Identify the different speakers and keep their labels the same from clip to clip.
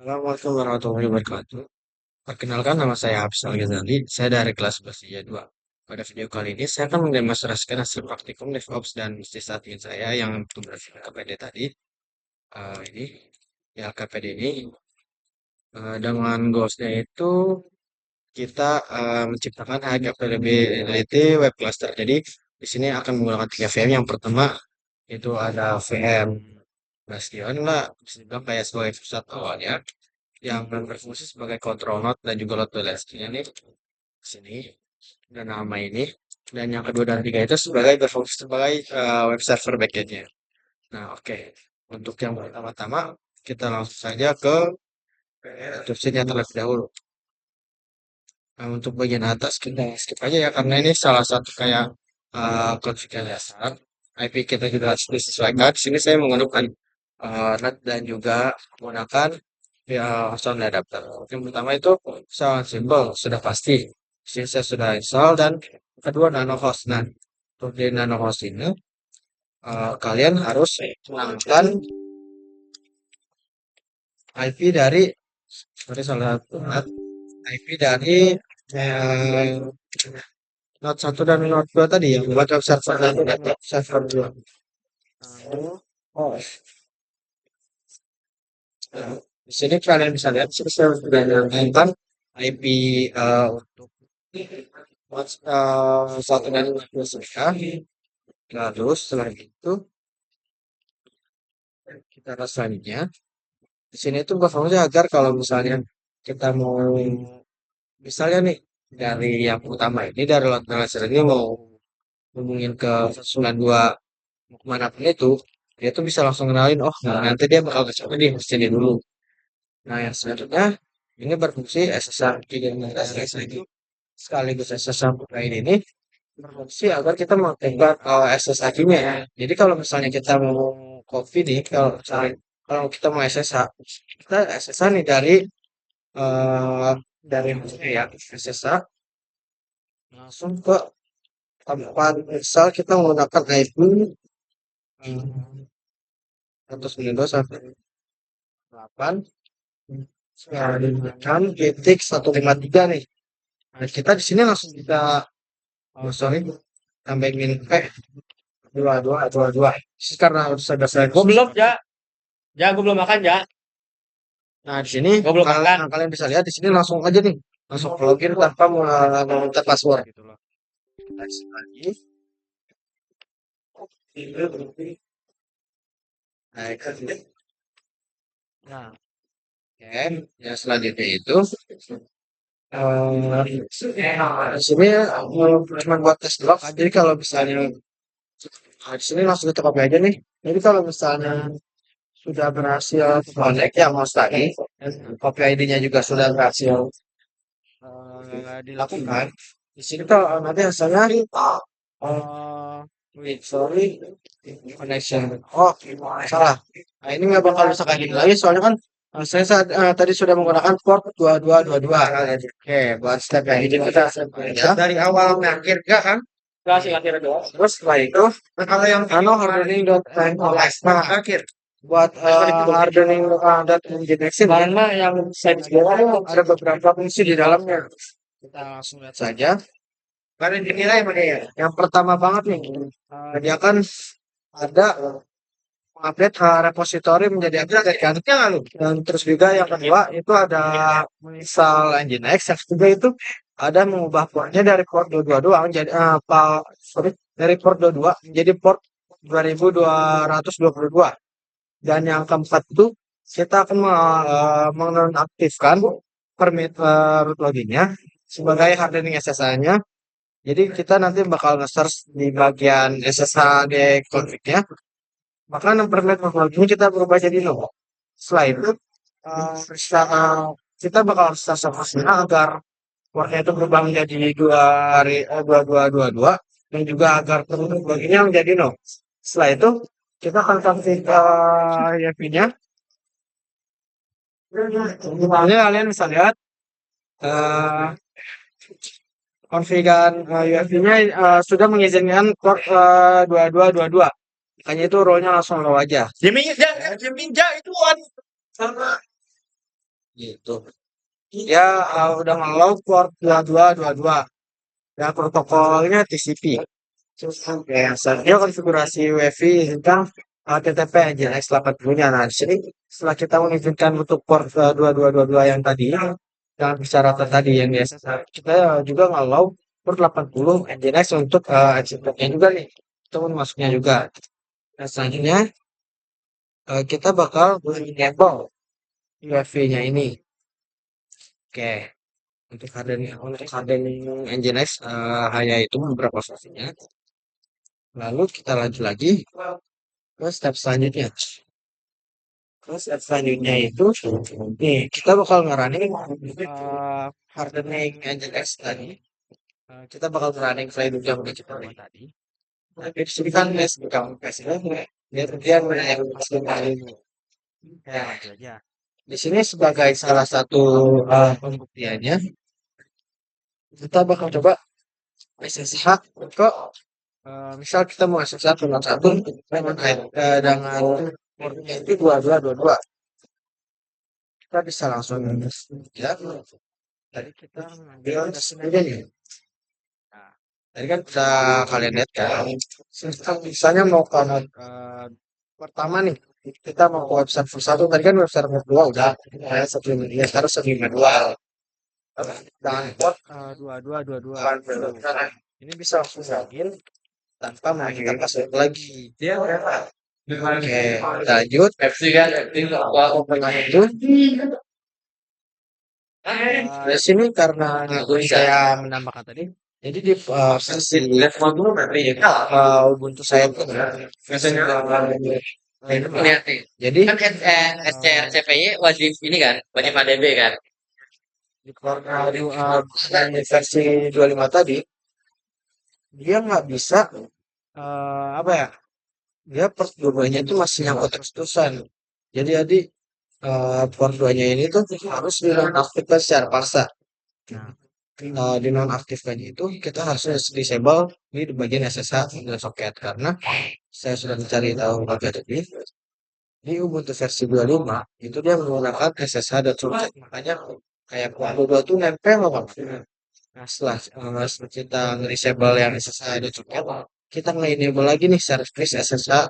Speaker 1: Assalamualaikum warahmatullahi wabarakatuh. Perkenalkan nama saya Hafiz Al-Ghazali, saya dari kelas 11 I 2. Pada video kali ini saya akan mendemonstrasikan hasil praktikum DevOps dan bisnis admin saya yang tugas KPD tadi. Ini ya KPD ini dengan goalsnya itu kita menciptakan HKPDB web cluster. Jadi di sini akan menggunakan 3 VM. Yang pertama itu ada VM Bastion lah, bisa dibilang kayak sebagai pusat awalnya yang berfungsi sebagai control node dan juga load balancer-nya nih di sini dan nama ini, dan yang kedua dan tiga itu sebagai berfungsi sebagai web server backend-nya. Nah, oke. Untuk yang pertama-tama kita langsung saja ke deskripsinya terlebih dahulu. Nah, untuk bagian atas kita skip aja ya karena ini salah satu kayak konfigurasi dasar. IP kita juga harus disesuaikan. Di sini saya menggunakan NAT dan juga menggunakan ya sound adapter. Yang pertama itu sound symbol sudah pasti. Di sini saya sudah install dan kedua nano host. Nah, untuk di nano host ini kalian harus menambahkan IP dari salah satu NAT IP dari eh, Note 1 dan Note 2 tadi yang buat web server 1 dan web server 2. Oh, nah, di sini kalian bisa lihat saya sudah menambahkan IP untuk Note 1 dan Note 2 saya. Lalu setelah itu kita ke selanjutnya. Di sini itu berfungsi agar kalau misalnya kita mau misalnya nih dari yang utama ini dari load balancer ini mau hubungin ke 192 mau kemana pun itu dia tuh bisa langsung kenalin oh nah, nanti dia bakal ke sini sini dulu. Nah yang selanjutnya ini berfungsi SSH dan SSH itu sekaligus SSH lain ini berfungsi agar kita mengaktifkan SSH-nya ya. Jadi kalau misalnya kita mau copy nih kalau kita mau SSH kita SSH nih dari maksudnya ya SSH langsung ke tempat misal kita menggunakan IP 192.168 titik 153 nih. Nah, kita di sini langsung kita sorry tambahin P 2222. Karena harus ada saya.
Speaker 2: Gue belum ya, ya gue belum makan ya.
Speaker 1: Nah, di sini
Speaker 2: Gue belum makan.
Speaker 1: kalian bisa lihat di sini langsung aja nih, langsung login tanpa meminta password gitu loh. Next lagi. Nah, oke. Yang selanjutnya itu di sini cuma buat tes doang. Jadi kalau misalnya di sini langsung kita copy aja nih. Jadi kalau misalnya sudah berhasil connect yang host tadi, copy ID-nya juga sudah berhasil dilakukan. Di sini tuh nanti hasilnya wait, sorry, connection. Oh, salah. Nah, ini nggak bakal bisa kayak gini lagi soalnya kan saya tadi sudah menggunakan port 2222. Oke, buat step yang ini kita ya. Dari awal sampai akhir enggak kan?
Speaker 2: Gak sih akhirnya doang.
Speaker 1: Terus setelah itu, kalau yang hardening.ngindex. Nah, akhir buat hardening dan ngindex
Speaker 2: Kemarin mah yang saya disediakan
Speaker 1: ada beberapa fungsi di dalamnya. Kita langsung lihat saja. Karena dinilai mana ya? Yang pertama banget nih, dia kan ada update repository menjadi update kan? Dan terus juga yang kedua itu ada install Nginx. Yang ketiga itu ada mengubah portnya dari port 222 menjadi sorry, dari port 22 menjadi port 2222. Dan yang keempat itu kita akan menonaktifkan permit root loginnya sebagai hardening SSH-nya. Jadi kita nanti bakal nge-search di bagian SSH di config-nya. Maka permit root login kita berubah jadi no. Setelah itu kita bakal start servernya agar portnya itu berubah menjadi 2222 dan juga agar permit loginnya menjadi no. Setelah itu kita akan config IP-nya. Ini kalian bisa lihat konfigan UEFI-nya sudah mengizinkan port 2222. Makanya itu role-nya langsung low aja.
Speaker 2: Jeminja itu
Speaker 1: gitu. Dia udah nge-allow port 2222 dan protokolnya TCP. Oke, selanjutnya konfigurasi WiFi tentang HTTP Nginx 80-nya. Nah, di sini setelah kita mengizinkan untuk port 2222 yang tadi, yang persyaratan tadi yang biasa, kita juga nge-allow port 80 Nginx untuk exit-nya juga nih. Itu masuknya juga. Nah, selanjutnya kita bakal enable UEFI-nya ini. Oke, untuk hardening Nginx hanya itu beberapa fungsinya. Lalu kita lanjut lagi ke step selanjutnya. Terus step selanjutnya itu, nih kita bakal ngerunning hardening Nginx tadi. Kita bakal ngerunning playbook yang udah kita buat tadi. Tapi di sini kan les bukan kasih dia mengenai ya itu aja. Di sini sebagai salah satu pembuktiannya, kita bakal coba SSH ke misal kita mau SSH ke satu dengan portnya itu 2222. Kita bisa langsung ya. Tadi kita ngambil aja nih. Nah, tadi kan bisa kalian lihat kan. Misalnya mau ke pertama nih, kita mau ke website satu tadi kan website kedua udah ya sebelum ini sekarang sebelum kedua dengan port 2222. Ini bisa langsung login tanpa mengajukan password lagi. Oke, lanjut. Open itu. Di sini karena saya menambahkan tadi, jadi di versi Ubuntu saya itu versi jadi
Speaker 2: Kan SCRCPY wajib ini kan, wajib ADB kan.
Speaker 1: di di versi 25 tadi dia nggak bisa apa ya, dia port 2-nya itu masih nyangkut terus-terusan. Jadi port 2-nya ini tuh harus dinonaktifkan secara paksa. Nah, dinonaktifkannya itu kita harus disable di bagian SSH dan soket karena saya sudah mencari tahu bagian ini di Ubuntu versi 25 itu dia menggunakan SSH dan soket, makanya kayak port 2 tuh nempel banget. Nah, setelah kita disable yang SSH dan soket, kita nge-enable lagi nih service SSH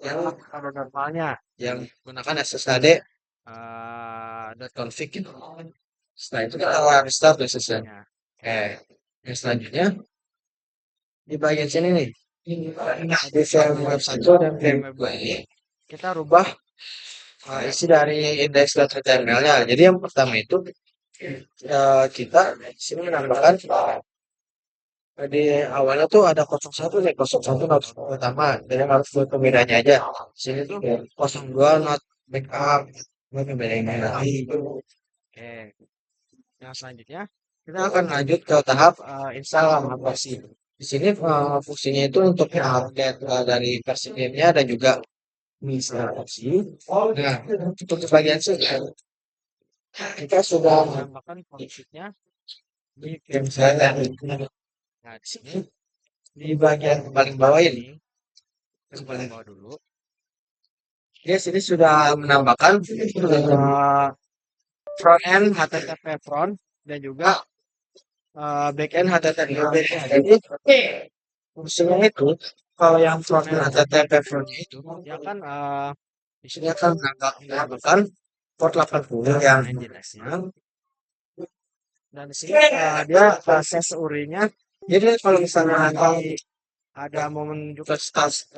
Speaker 1: yang pada normalnya yang menggunakan SSHD .config gitu. Setelah itu kita restart SSH-nya. Oke, yang selanjutnya di bagian sini nih di VMware 1 dan VMware 2 ini kita rubah isi dari index.html-nya. Jadi yang pertama itu kita di sini menambahkan di awalnya tuh ada 01 nih, 01 not pertama, jadi harus buat pembedanya aja. Sini tuh 02 not backup, buat pembedanya lagi. Oke, yang selanjutnya kita akan lanjut ke tahap install versi. Di sini fungsinya itu untuk update dari versi nya dan juga menginstal versi. Nah, untuk bagian sini kita sudah menambahkan konfignya di game saya. Nah, di sini di bagian paling bawah ini, kita paling bawah dulu. Dia sini sudah menambahkan front end HTTP front dan juga back end HTTP back. Jadi fungsinya itu kalau yang front end HTTP front itu dia kan di sini akan menambahkan port 80 yang Nginx-nya. Dan di sini dia proses urinya. Jadi kalau misalnya nanti ada momen juga start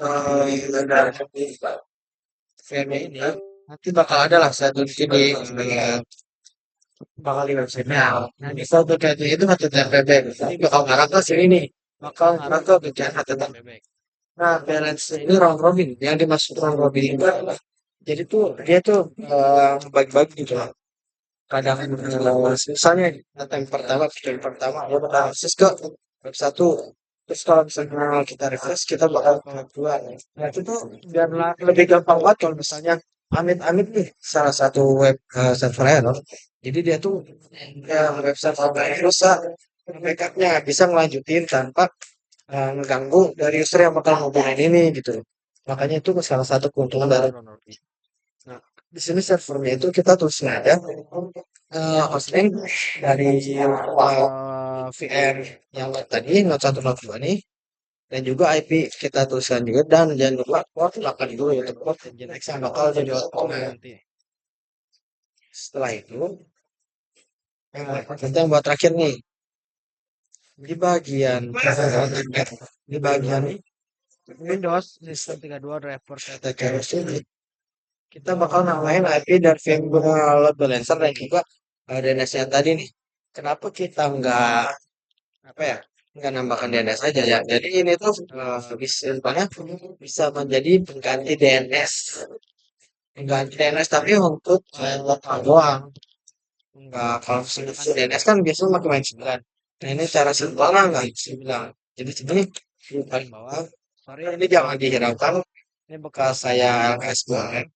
Speaker 1: VM ini, nanti bakal ada lah satu di sini bakal di websitenya. Nah, misal bagian itu HTTP back, ini bakal ngarah ke sini nih, bakal ngarah ke bagian HTTP back. Nah, balance ini round robin, yang dimaksud round robin itu jadi tuh dia tuh bagi-bagi gitu lah. Kadang misalnya data yang pertama dia bakal akses ke web satu, terus kalau misalnya kita refresh kita bakal ke web dua. Nah itu tuh biar lebih gampang banget kalau misalnya amit-amit nih salah satu web server error, jadi dia tuh website server rusak, backupnya bisa ngelanjutin tanpa mengganggu dari user yang bakal ngubungin ini gitu. Makanya itu salah satu keuntungan dari. Nah, di sini servernya itu kita tulis aja hosting dari VM yang tadi Note 1 Note 2 nih, dan juga IP kita tuliskan juga, dan jangan lupa port 8 dulu ya, port Nginx yang bakal jadi output nanti. Setelah itu kita yang buat terakhir nih, di bagian di bagian Windows System 32 Driver Category ini, kita bakal namain IP dan VM load balancer dan juga DNS-nya tadi nih. Kenapa kita nggak apa ya, nggak nambahkan DNS aja ya? Jadi ini tuh bisa bisa menjadi pengganti DNS, pengganti DNS tapi untuk lokal doang. Enggak, kalau misalnya DNS kan biasanya pakai main 9. Nah ini cara simpelnya nggak bisa bilang. Jadi sini di paling bawah. Sorry ini jangan dihiraukan. Ini bekas saya LKS buat.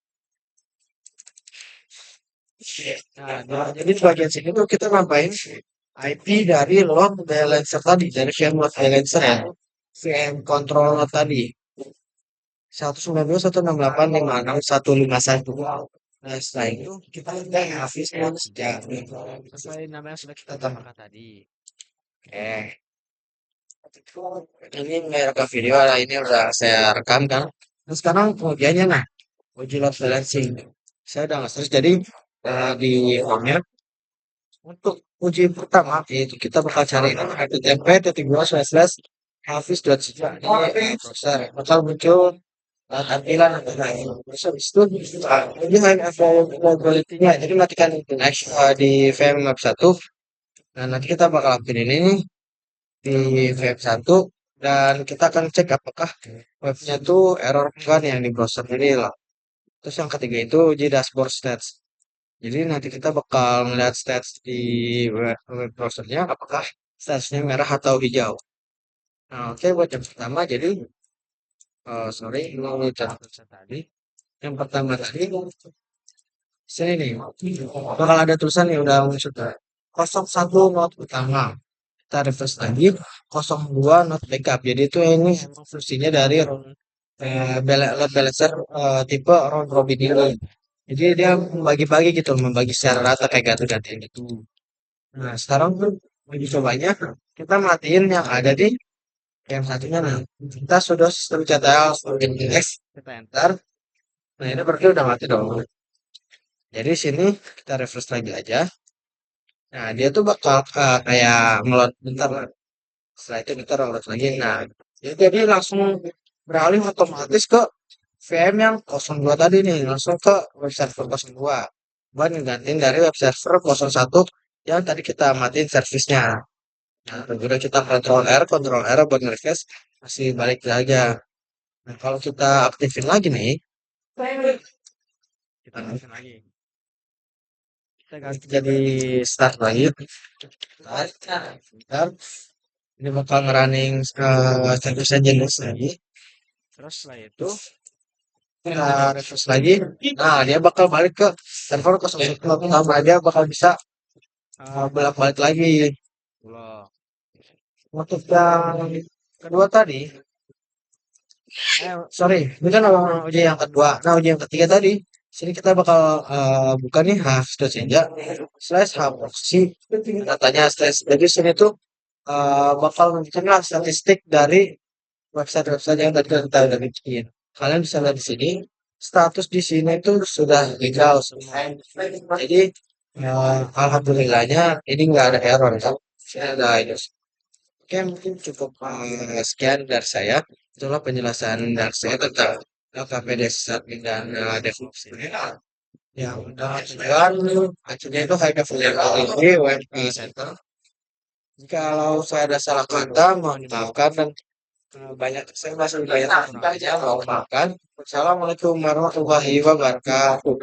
Speaker 1: Jadi di bagian sini tuh kita nambahin IP dari load balancer tadi, dari VM load balancer ya, VM controller tadi. 192.168.56.151. Nah, setelah itu kita udah hafiznya sejak sesuai nama yang sudah kita tambahkan tadi. Oke, ini rekam video, nah ini udah saya rekam kan. Nah, sekarang pengujiannya nah, uji load balancing. Saya udah nge jadi di home-nya. Untuk uji pertama, yaitu kita bakal cari http hafiz.sija ini browser bakal muncul tampilan terus habis itu ini hanya availability-nya, jadi matikan next di VM map 1. Nah nanti kita bakal lakuin ini nih di VM 1, dan kita akan cek apakah webnya tuh error kan yang di browser ini lah. Terus yang ketiga itu uji dashboard stats. Jadi nanti kita bakal melihat stats di web browsernya, apakah statsnya merah atau hijau. Nah, oke, buat yang pertama, jadi sorry, ini catatan tadi. Yang pertama tadi, sini nih, bakal ada tulisan yang udah muncul. 01 not utama. Kita refresh lagi, 02 not backup. Jadi itu ini emang fungsinya dari load balancer tipe round robin ini. Jadi dia membagi-bagi gitu, membagi secara rata kayak ganti-gantian gitu. Nah, sekarang tuh uji cobanya kita matiin yang ada di yang satunya nih. Kita sudah sistem CTL login X, kita enter. Nah, ini berarti udah mati dong. Jadi sini kita refresh lagi aja. Nah, dia tuh bakal kayak ngeload bentar lah. Setelah itu kita download lagi. Nah, jadi langsung beralih otomatis ke VM yang 02 tadi nih, langsung ke web server 02. Buat ngegantiin dari web server 01 yang tadi kita matiin servisnya. Nah, udah kita kontrol R buat nge-refresh, masih balik aja. Nah, kalau kita aktifin lagi nih, kita aktifin lagi. Kita ganti jadi start lagi. Start. Ini bakal ngerunning service engine lagi. Terus setelah itu kita refresh lagi. Nah, dia bakal balik ke server 01 sama dia bakal bisa bolak-balik lagi. Untuk yang kedua tadi, sorry, ini kan uji yang kedua. Nah, uji yang ketiga tadi, sini kita bakal buka nih hafiz.senja slash haproxy datanya slash. Jadi sini tuh bakal menunjukkan statistik dari website-website yang tadi kita udah bikin. Kalian bisa lihat di sini, status di sini tuh sudah legal semua. Jadi alhamdulillahnya ini nggak ada error kan. Sini ada ini. Oke, mungkin cukup sekian dari saya. Itulah penjelasan dari saya tentang LKPD admin dan DevOps ini. Yang udah tujuan akhirnya itu high availability web center. Kalau saya ada salah kata, mohon dimaafkan, dan banyak saya masih banyak kurang aja, mohon maafkan. Assalamualaikum warahmatullahi wabarakatuh.